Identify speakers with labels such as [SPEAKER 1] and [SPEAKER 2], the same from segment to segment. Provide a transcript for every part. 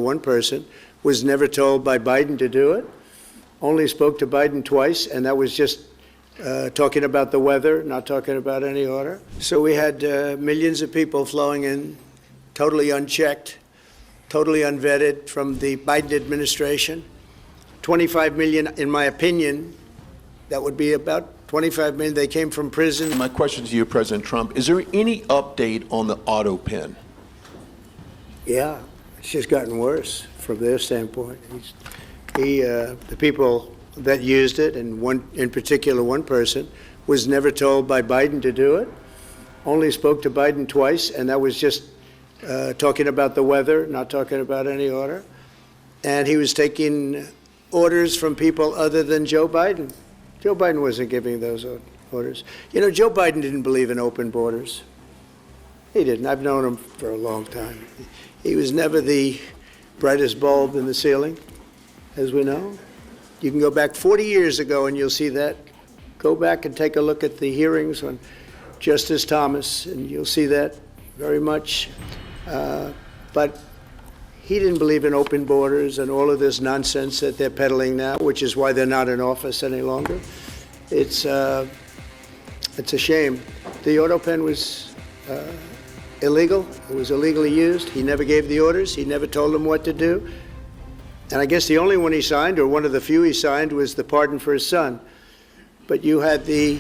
[SPEAKER 1] one person, was never told by Biden to do it, only spoke to Biden twice, and that was just talking about the weather, not talking about any order. So we had millions of people flowing in, totally unchecked, totally unvetted from the Biden administration. 25 million, in my opinion, that would be about 25 million. They came from prison.
[SPEAKER 2] My question to you, President Trump, is there any update on the Autopen?
[SPEAKER 1] Yeah, it's just gotten worse from their standpoint. The people that used it, and one in particular, one person, was never told by Biden to do it, only spoke to Biden twice, and that was just talking about the weather, not talking about any order. And he was taking orders from people other than Joe Biden. Joe Biden wasn't giving those orders. You know, Joe Biden didn't believe in open borders. He didn't. I've known him for a long time. He was never the brightest bulb in the ceiling, as we know. You can go back 40 years ago and you'll see that. Go back and take a look at the hearings on Justice Thomas, and you'll see that very much. But he didn't believe in open borders and all of this nonsense that they're peddling now, which is why they're not in office any longer. It's a shame. The Autopen was illegal. It was illegally used. He never gave the orders. He never told them what to do. And I guess the only one he signed, or one of the few he signed, was the pardon for his son. But you had the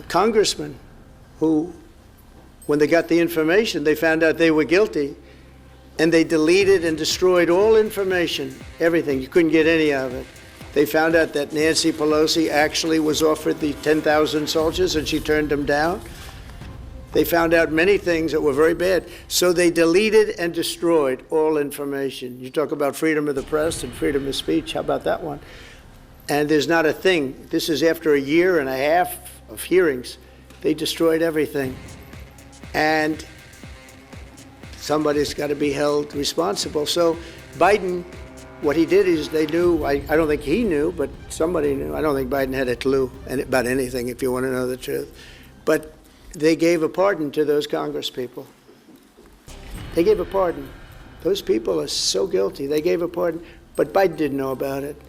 [SPEAKER 1] congressman who, when they got the information, they found out they were guilty, and they deleted and destroyed all information, everything. You couldn't get any of it. They found out that Nancy Pelosi actually was offered the 10,000 soldiers, and she turned them down. They found out many things that were very bad. So they deleted and destroyed all information. You talk about freedom of the press and freedom of speech. How about that one? And there's not a thing. This is after a year and a half of hearings. They destroyed everything. And somebody's got to be held responsible. So Biden, what he did is they knew, I don't think he knew, but somebody knew. I don't think Biden had a clue about anything, if you want to know the truth. But they gave a pardon to those Congress people. They gave a pardon. Those people are so guilty. They gave a pardon, but Biden didn't know about it.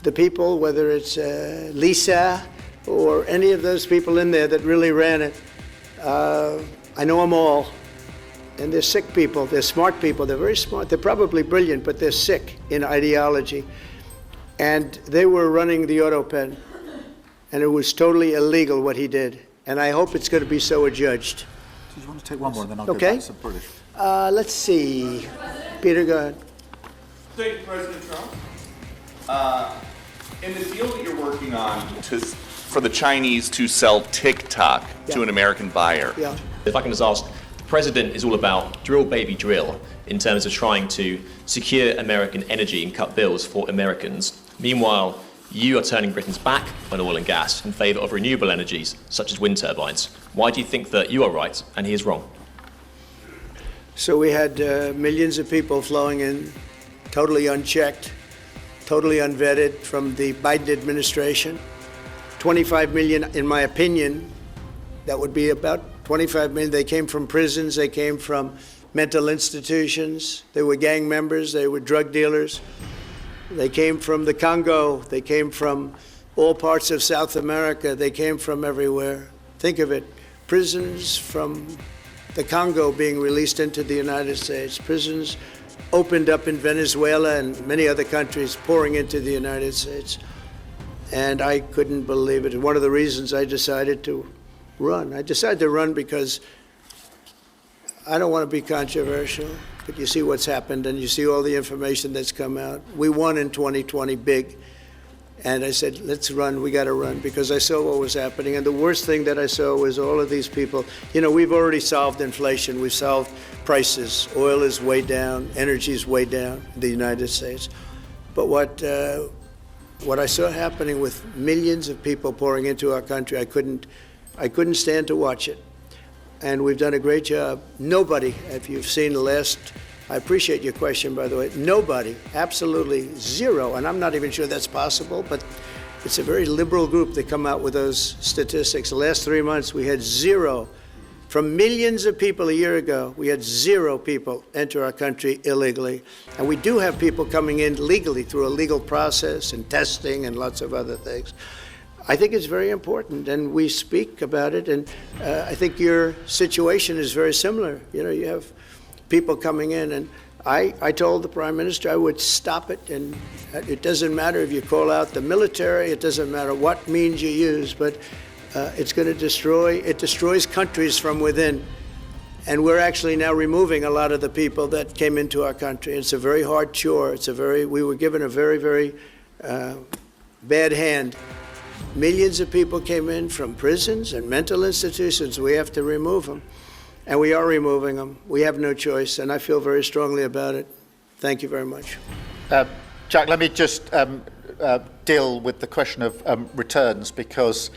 [SPEAKER 1] The people, whether it's Lisa or any of those people in there that really ran it, I know them all. And they're sick people. They're smart people. They're very smart. They're probably brilliant, but they're sick in ideology. And they were running the Autopen, and it was totally illegal what he did. And I hope it's going to be so adjudged.
[SPEAKER 3] Do you want to take one more, then I'll
[SPEAKER 1] Okay.
[SPEAKER 3] get back to some British.
[SPEAKER 1] Let's see. Peter, go ahead.
[SPEAKER 4] Thank you, President Trump. In the deal that you're working on for the Chinese to sell TikTok to an American buyer.
[SPEAKER 1] Yeah.
[SPEAKER 5] If I can just ask, the president is all about drill, baby, drill in terms of trying to secure American energy and cut bills for Americans. Meanwhile, you are turning Britain's back on oil and gas in favour of renewable energies, such as wind turbines. Why do you think that you are right and he is wrong?
[SPEAKER 1] So we had millions of people flowing in, totally unchecked, totally unvetted from the Biden administration. 25 million, in my opinion, that would be about 25 million. They came from prisons, they came from mental institutions, they were gang members, they were drug dealers. They came from the Congo. They came from all parts of South America. They came from everywhere. Think of it, prisons from the Congo being released into the United States, prisons opened up in Venezuela and many other countries pouring into the United States. And I couldn't believe it. One of the reasons I decided to run. I decided to run because I don't want to be controversial. But you see what's happened, and you see all the information that's come out. We won in 2020 big, and I said, let's run, we got to run, because I saw what was happening. And the worst thing that I saw was all of these people. You know, we've already solved inflation, we've solved prices. Oil is way down, energy is way down in the United States. But what I saw happening with millions of people pouring into our country, I couldn't stand to watch it. And we've done a great job. Nobody, if you've seen the last, I appreciate your question, by the way, nobody, absolutely zero, and I'm not even sure that's possible, but it's a very liberal group that come out with those statistics. The last 3 months, we had zero From millions of people a year ago, we had 0 people enter our country illegally. And we do have people coming in legally through a legal process and testing and lots of other things. I think it's very important, and we speak about it. And I think your situation is very similar. You know, you have people coming in, and I told the Prime Minister I would stop it, and it doesn't matter if you call out the military, it doesn't matter what means you use, but it's going to destroys countries from within. And we're actually now removing a lot of the people that came into our country. It's a very hard chore. We were given a very, very bad hand. Millions of people came in from prisons and mental institutions. We have to remove them. And we are removing them. We have no choice, and I feel very strongly about it. Thank you very much.
[SPEAKER 3] Jack, let me just deal with the question of returns, because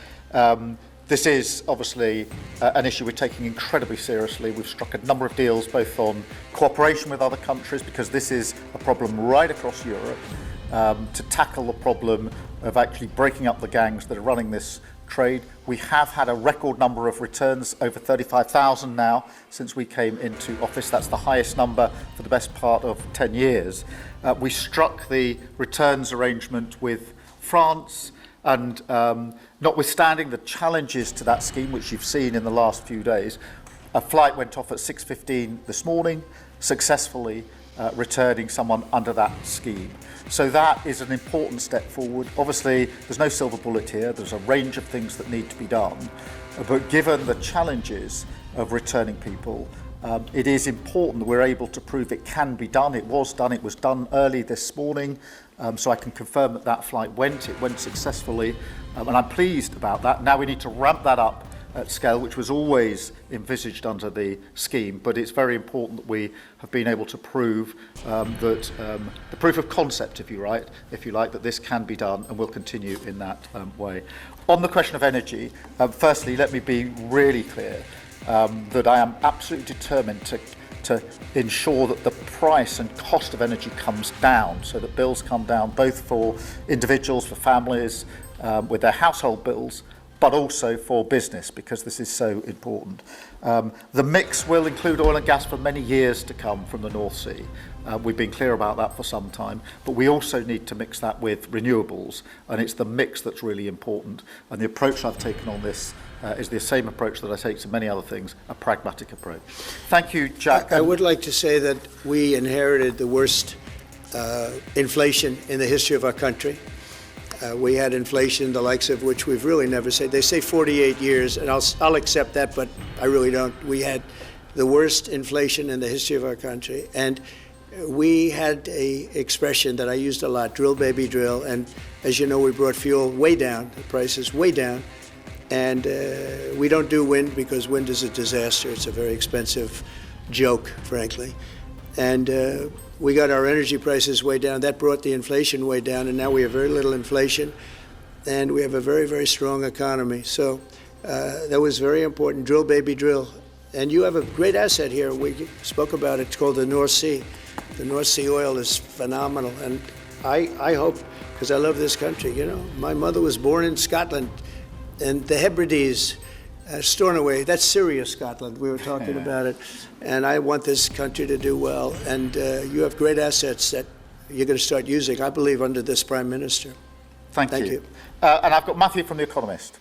[SPEAKER 3] this is obviously an issue we're taking incredibly seriously. We've struck a number of deals both on cooperation with other countries, because this is a problem right across Europe, to tackle the problem of actually breaking up the gangs that are running this trade. We have had a record number of returns, over 35,000 now since we came into office. That's the highest number for the best part of 10 years. We struck the returns arrangement with France, and notwithstanding the challenges to that scheme, which you've seen in the last few days, a flight went off at 6:15 this morning, successfully returning someone under that scheme. So that is an important step forward. Obviously, there's no silver bullet here. There's a range of things that need to be done. But given the challenges of returning people, it is important that we're able to prove it can be done. It was done. It was done early this morning. So I can confirm that that flight went. It went successfully. And I'm pleased about that. Now we need to ramp that up at scale, which was always envisaged under the scheme, but it's very important that we have been able to prove that the proof of concept, if you like, that this can be done, and will continue in that way. On the question of energy, firstly, let me be really clear that I am absolutely determined to ensure that the price and cost of energy comes down, so that bills come down both for individuals, for families, with their household bills, but also for business, because this is so important. The mix will include oil and gas for many years to come from the North Sea. We've been clear about that for some time, but we also need to mix that with renewables, and it's the mix that's really important. And the approach I've taken on this is the same approach that I take to many other things, a pragmatic approach. Thank you, Jack.
[SPEAKER 1] I would like to say that we inherited the worst inflation in the history of our country. We had inflation, the likes of which we've really never seen. They say 48 years, and I'll accept that, but I really don't. We had the worst inflation in the history of our country. And we had a expression that I used a lot, drill, baby, drill. And as you know, we brought fuel way down, the prices way down. And we don't do wind, because wind is a disaster. It's a very expensive joke, frankly. And we got our energy prices way down. That brought the inflation way down, and now we have very little inflation, and we have a very, very strong economy. So that was very important. Drill, baby, drill. And you have a great asset here. We spoke about it. It's called the North Sea. The North Sea oil is phenomenal, and I hope, because I love this country, you know. My mother was born in Scotland, and the Hebrides, Stornoway, that's serious Scotland. We were talking about it. And I want this country to do well. And you have great assets that you're going to start using, I believe, under this Prime Minister.
[SPEAKER 3] Thank you. And I've got Matthew from The Economist.